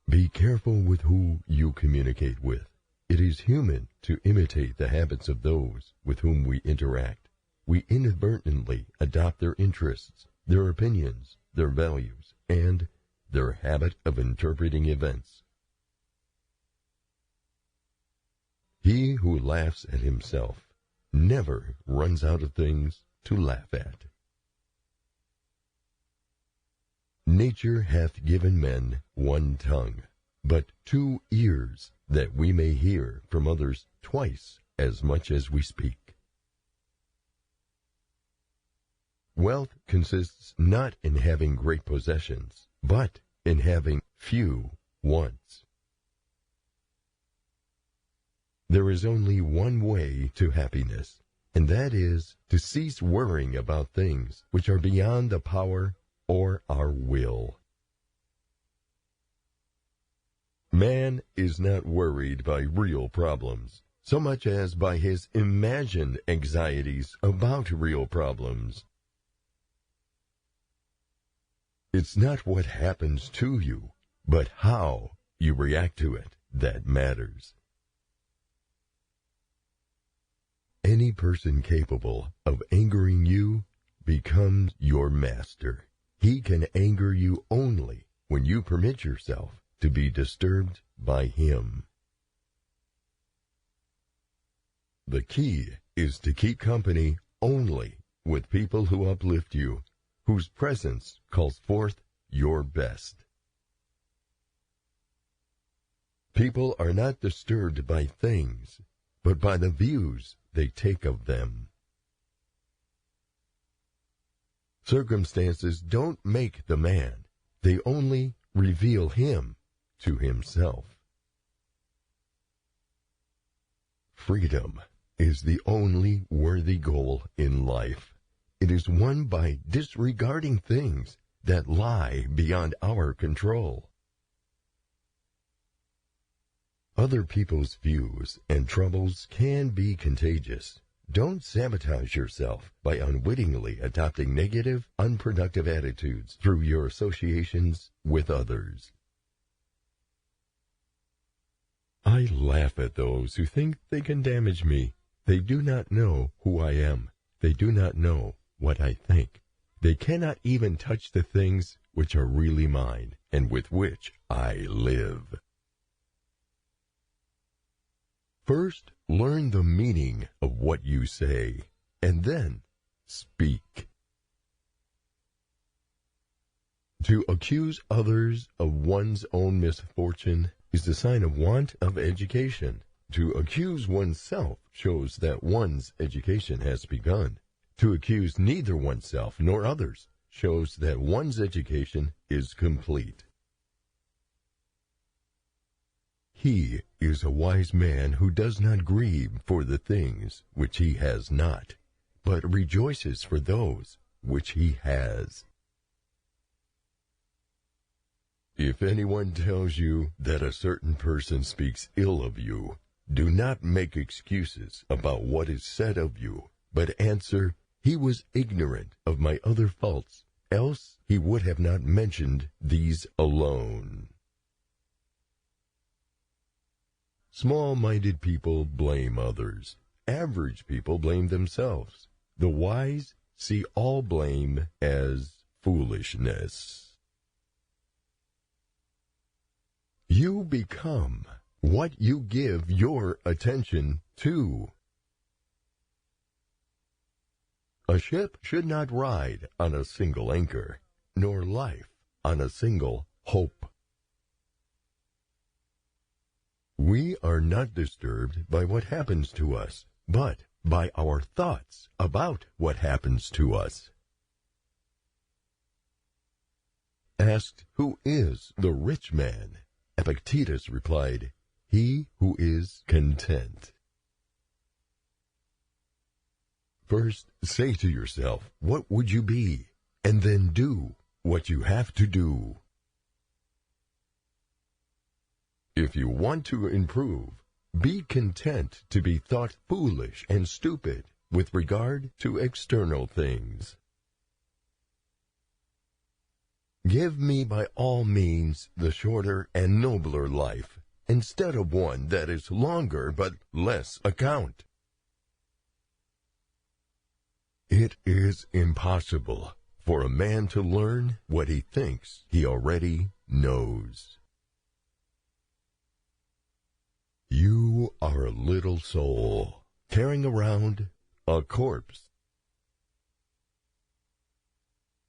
Be careful with who you communicate with. It is human to imitate the habits of those with whom we interact. We inadvertently adopt their interests, their opinions, their values, and their habit of interpreting events. He who laughs at himself never runs out of things to laugh at. Nature hath given men one tongue, but 2 ears, that we may hear from others twice as much as we speak. Wealth consists not in having great possessions, but in having few wants. There is only one way to happiness, and that is to cease worrying about things which are beyond the power or our will. Man is not worried by real problems, so much as by his imagined anxieties about real problems. It's not what happens to you, but how you react to it that matters. Any person capable of angering you becomes your master. He can anger you only when you permit yourself to be disturbed by him. The key is to keep company only with people who uplift you, whose presence calls forth your best. People are not disturbed by things, but by the views they take of them. Circumstances don't make the man, they only reveal him to himself. Freedom is the only worthy goal in life. It is won by disregarding things that lie beyond our control. Other people's views and troubles can be contagious. Don't sabotage yourself by unwittingly adopting negative, unproductive attitudes through your associations with others. I laugh at those who think they can damage me. They do not know who I am. They do not know what I think. They cannot even touch the things which are really mine and with which I live. First, learn the meaning of what you say, and then speak. To accuse others of one's own misfortune is the sign of want of education. To accuse oneself shows that one's education has begun. To accuse neither oneself nor others shows that one's education is complete. He is a wise man who does not grieve for the things which he has not, but rejoices for those which he has. If anyone tells you that a certain person speaks ill of you, do not make excuses about what is said of you, but answer, "He was ignorant of my other faults, else he would have not mentioned these alone." Small-minded people blame others. Average people blame themselves. The wise see all blame as foolishness. You become what you give your attention to. A ship should not ride on a single anchor, nor life on a single hope. We are not disturbed by what happens to us, but by our thoughts about what happens to us. Asked, "Who is the rich man?" Epictetus replied, "He who is content." First, say to yourself, what would you be? And then do what you have to do. If you want to improve, be content to be thought foolish and stupid with regard to external things. Give me by all means the shorter and nobler life, instead of one that is longer but less account. It is impossible for a man to learn what he thinks he already knows. You are a little soul carrying around a corpse.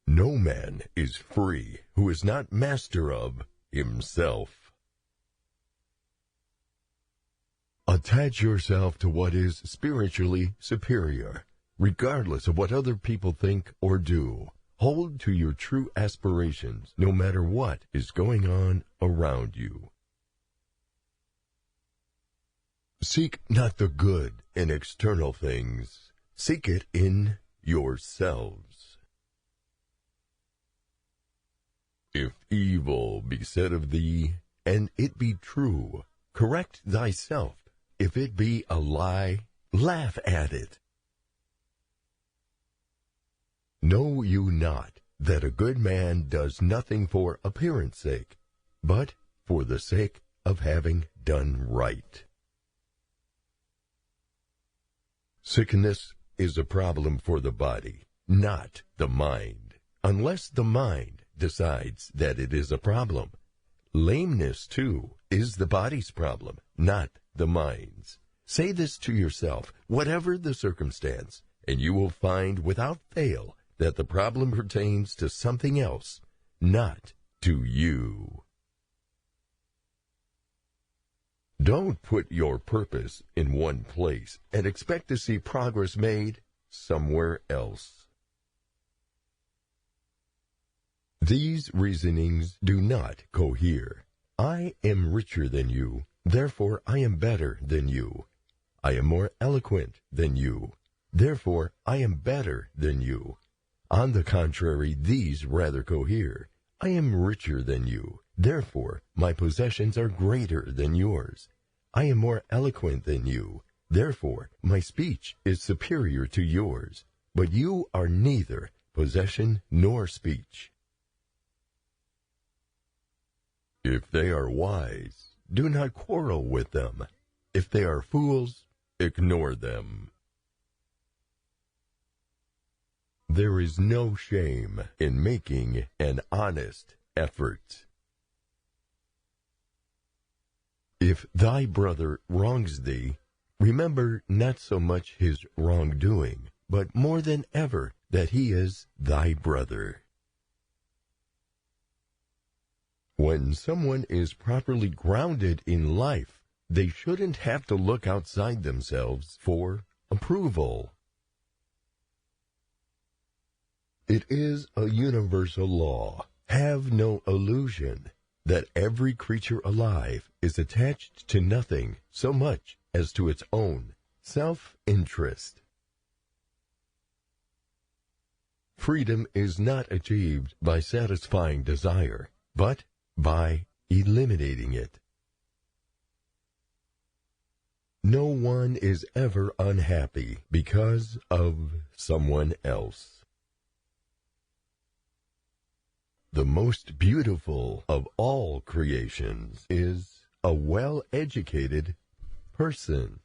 No man is free who is not master of himself. Attach yourself to what is spiritually superior, regardless of what other people think or do. Hold to your true aspirations, no matter what is going on around you. Seek not the good in external things. Seek it in yourselves. If evil be said of thee, and it be true, correct thyself. If it be a lie, laugh at it. Know you not that a good man does nothing for appearance sake, but for the sake of having done right? Sickness is a problem for the body, not the mind, unless the mind decides that it is a problem. Lameness, too, is the body's problem, not the mind's. Say this to yourself, whatever the circumstance, and you will find without fail that the problem pertains to something else, not to you. Don't put your purpose in one place and expect to see progress made somewhere else. These reasonings do not cohere. I am richer than you, therefore I am better than you. I am more eloquent than you, therefore I am better than you. On the contrary, these rather cohere. I am richer than you, therefore my possessions are greater than yours. I am more eloquent than you, therefore my speech is superior to yours. But you are neither possession nor speech. If they are wise, do not quarrel with them. If they are fools, ignore them. There is no shame in making an honest effort. If thy brother wrongs thee, remember not so much his wrongdoing, but more than ever that he is thy brother. When someone is properly grounded in life, they shouldn't have to look outside themselves for approval. It is a universal law, have no illusion, that every creature alive is attached to nothing so much as to its own self-interest. Freedom is not achieved by satisfying desire, but by eliminating it. No one is ever unhappy because of someone else. The most beautiful of all creations is a well-educated person.